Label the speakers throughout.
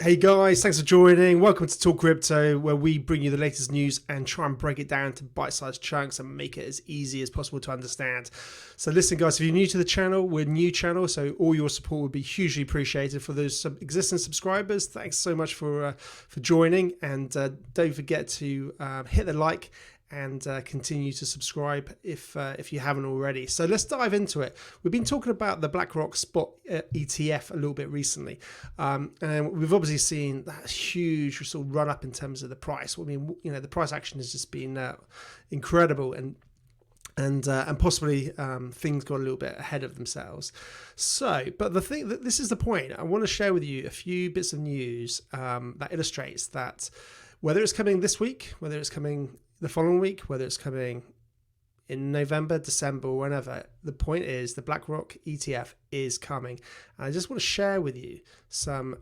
Speaker 1: Hey guys, thanks for joining. Welcome to Talk Crypto, where we bring you the latest news and try and break it down to bite-sized chunks and make it as easy as possible to understand. So listen guys, if you're new to the channel, we're a new channel, so all your support would be hugely appreciated. For those existing subscribers, thanks so much for joining, and don't forget to hit the like and continue to subscribe if you haven't already. So let's dive into it. We've been talking about the BlackRock spot ETF a little bit recently, and we've obviously seen that huge sort of run up in terms of the price. I mean, you know, the price action has just been incredible, and possibly things got a little bit ahead of themselves. So, but the thing that this is the point. I want to share with you a few bits of news that illustrates that whether it's coming this week, whether it's coming the following week, whether it's coming in November, December, or whenever, the point is the BlackRock ETF is coming. And I just want to share with you some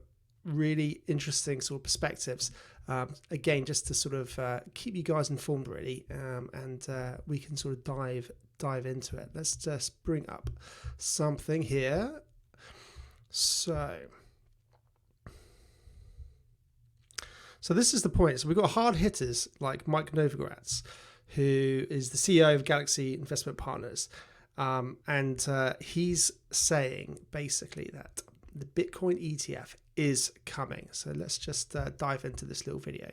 Speaker 1: really interesting sort of perspectives, again, just to sort of keep you guys informed really, and we can sort of dive into it. Let's just bring up something here. So this is the point. So we've got hard hitters like Mike Novogratz, who is the CEO of Galaxy Investment Partners. And he's saying basically that the Bitcoin ETF is coming. So let's just dive into this little video.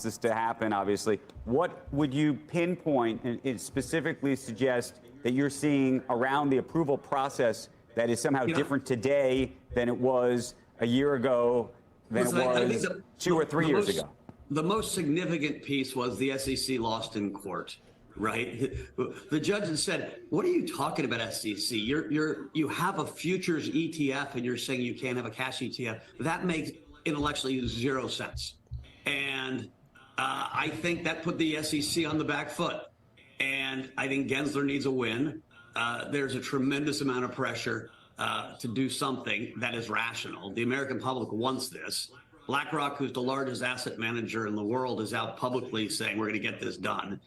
Speaker 2: This to happen, obviously. What would you pinpoint and specifically suggest that you're seeing around the approval process that is somehow different today than it was a year ago, than it was 2 or 3 years ago?
Speaker 3: The most significant piece was the SEC lost in court, right? The judge said, "What are you talking about, SEC? You have a futures ETF and you're saying you can't have a cash ETF. That makes intellectually zero sense." And I think that put the SEC on the back foot. And I think Gensler needs a win. There's a tremendous amount of pressure to do something that is rational. The American public wants this. BlackRock, who's the largest asset manager in the world, is out publicly saying we're going to get this done.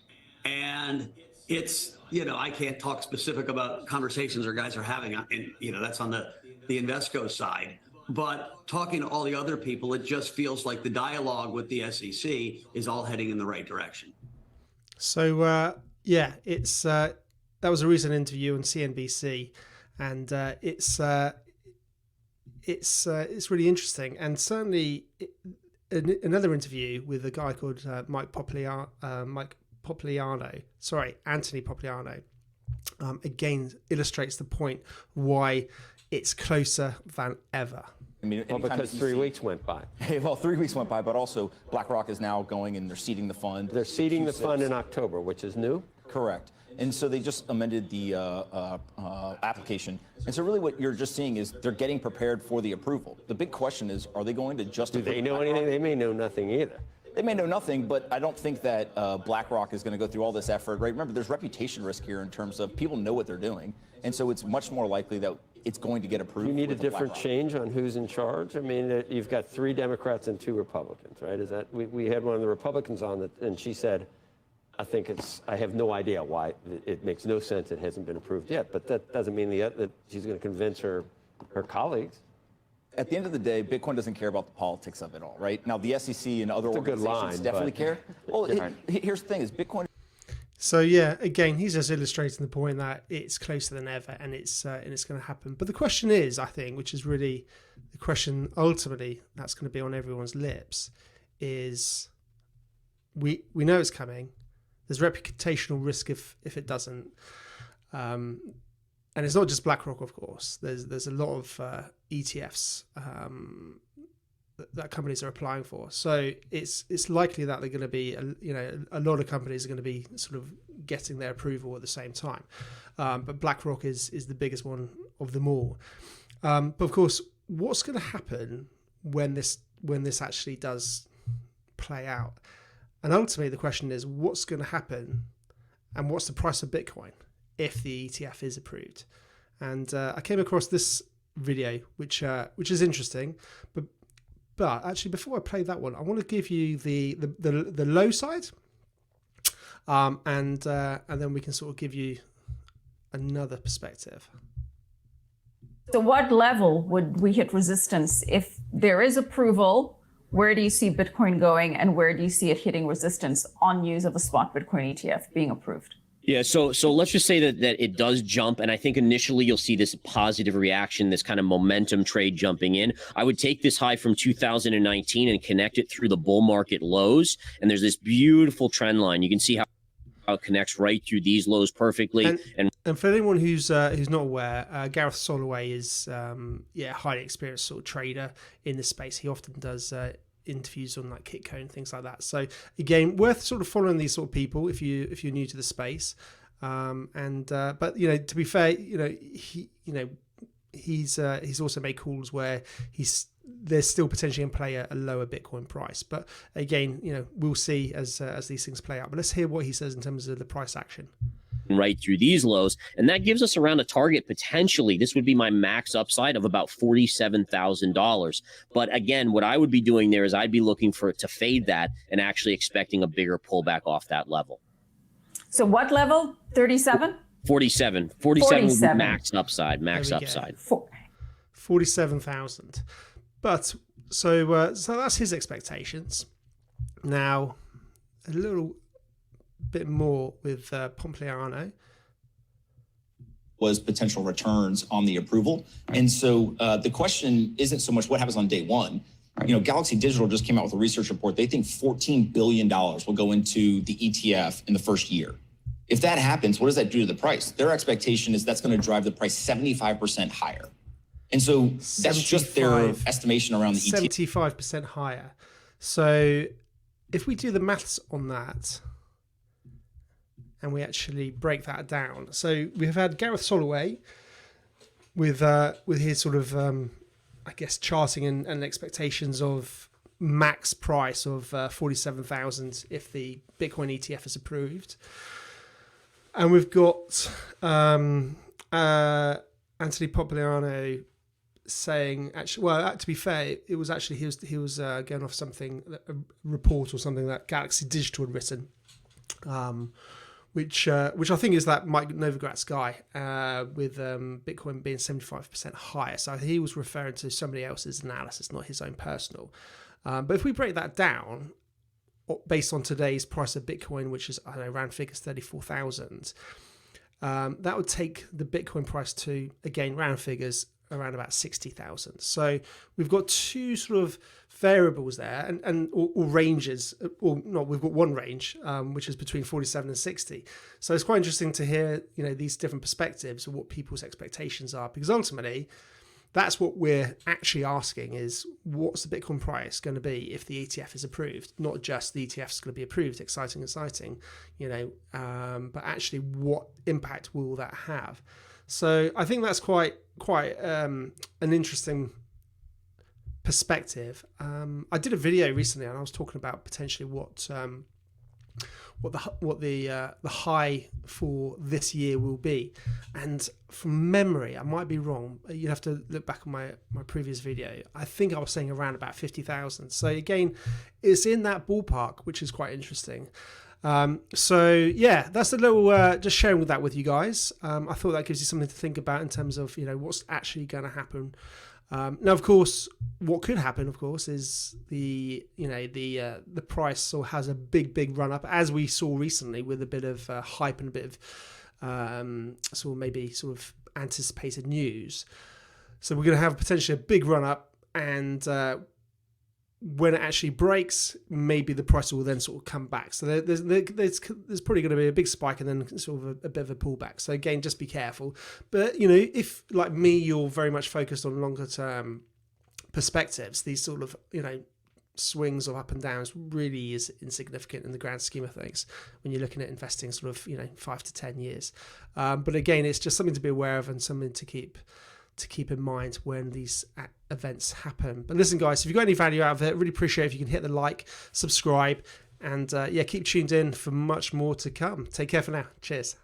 Speaker 3: And it's, you know, I can't talk specific about conversations our guys are having, and, you know, that's on the Invesco side. But talking to all the other people, it just feels like the dialogue with the SEC is all heading in the right direction.
Speaker 1: So, yeah, it's that was a recent interview on CNBC. And it's really interesting, and certainly another interview with a guy called Anthony Popliano, again illustrates the point why it's closer than ever.
Speaker 4: I mean,
Speaker 5: well, because 3 weeks went by.
Speaker 4: Well, 3 weeks went by, but also BlackRock is now going and they're seeding the fund.
Speaker 5: They're seeding the fund in October, which is new.
Speaker 4: Correct. And so they just amended the application. And so really what you're just seeing is they're getting prepared for the approval. The big question is, are they going to justify?
Speaker 5: Do they know anything? They may know nothing either.
Speaker 4: They may know nothing, but I don't think that BlackRock is going to go through all this effort, right? Remember, there's reputation risk here in terms of people know what they're doing. And so it's much more likely that it's going to get approved.
Speaker 5: You need a different change on who's in charge. I mean, you've got 3 Democrats and 2 Republicans, right? Is that we had one of the Republicans on that, and she said, I have no idea why. It makes no sense. It hasn't been approved yet. But that doesn't mean that she's going to convince her colleagues.
Speaker 4: At the end of the day, Bitcoin doesn't care about the politics of it all, right? Now, the SEC and other organizations definitely care. Well, here's the thing: is Bitcoin.
Speaker 1: So yeah, again, he's just illustrating the point that it's closer than ever, and it's going to happen. But the question is, I think, which is really the question ultimately that's going to be on everyone's lips, is we know it's coming. There's reputational risk if it doesn't, and it's not just BlackRock, of course. There's a lot of ETFs that companies are applying for. So it's likely that they're going to be a lot of companies are going to be sort of getting their approval at the same time. But BlackRock is the biggest one of them all. But of course, what's going to happen when this actually does play out? And ultimately, the question is, what's going to happen and what's the price of Bitcoin if the ETF is approved? And I came across this video, which is interesting. But actually, before I play that one, I want to give you the low side, and then we can sort of give you another perspective.
Speaker 6: So what level would we hit resistance if there is approval where do you see Bitcoin going, and where do you see it hitting resistance on news of a spot Bitcoin ETF being approved?
Speaker 7: Yeah, so let's just say that it does jump, and I think initially you'll see this positive reaction, this kind of momentum trade jumping in. I would take this high from 2019 and connect it through the bull market lows, and there's this beautiful trend line. You can see how it connects right through these lows perfectly.
Speaker 1: And for anyone who's not aware, Gareth Soloway is a highly experienced sort of trader in this space. He often does interviews on like Kitco and things like that. So again, worth sort of following these sort of people if you're new to the space. But to be fair, he's also made calls where there's still potentially in play a lower Bitcoin price. But again, we'll see as these things play out. But let's hear what he says in terms of the price action.
Speaker 7: Right through these lows, and that gives us around a target potentially. This would be my max upside of about $47,000. But again, what I would be doing there is I'd be looking for it to fade that and actually expecting a bigger pullback off that level.
Speaker 6: So what level? 37?
Speaker 7: 47 would be max upside.
Speaker 1: 47,000. But so that's his expectations. Now a little bit more with Pompliano
Speaker 4: was potential returns on the approval. And so the question isn't so much what happens on day one. Galaxy Digital just came out with a research report. They think $14 billion will go into the ETF in the first year. If that happens, what does that do to the price? Their expectation is that's going to drive the price 75% higher. And so that's just their estimation around the ETF.
Speaker 1: 75% higher. So if we do the maths on that, and we actually break that down. So we have had Gareth Soloway with his sort of, charting and expectations of max price of 47,000 if the Bitcoin ETF is approved. And we've got Anthony Pompliano saying, to be fair, it was actually he was going off something, a report or something that Galaxy Digital had written. Which I think is that Mike Novogratz guy with Bitcoin being 75% higher. So he was referring to somebody else's analysis, not his own personal. But if we break that down, based on today's price of Bitcoin, which is, round figures 34,000, that would take the Bitcoin price to, again, round figures, around about 60,000. So we've got two sort of variables there or ranges, or no, we've got one range, which is between 47 and 60. So it's quite interesting to hear, these different perspectives of what people's expectations are, because ultimately that's what we're actually asking is what's the Bitcoin price going to be if the ETF is approved? Not just the ETF is going to be approved, exciting, but actually what impact will that have? So I think that's quite an interesting perspective. I did a video recently, and I was talking about potentially what the high for this year will be. And from memory, I might be wrong. You have to look back on my previous video. I think I was saying around about 50,000. So again, it's in that ballpark, which is quite interesting. So yeah, that's a little just sharing that with you guys. I thought that gives you something to think about in terms of what's actually going to happen. Now, of course, what could happen, of course, is the price has a big run up, as we saw recently with a bit of hype and a bit of maybe anticipated news. So we're going to have potentially a big run up, and when it actually breaks, maybe the price will then sort of come back. So there's probably going to be a big spike and then sort of a bit of a pullback. So again, just be careful. But if like me, you're very much focused on longer term perspectives, these sort of swings of up and downs really is insignificant in the grand scheme of things when you're looking at investing sort of 5 to 10 years. But again, it's just something to be aware of and something to keep in mind when these events happen. But listen, guys, if you've got any value out of it, really appreciate if you can hit the like, subscribe, and keep tuned in for much more to come. Take care for now. Cheers.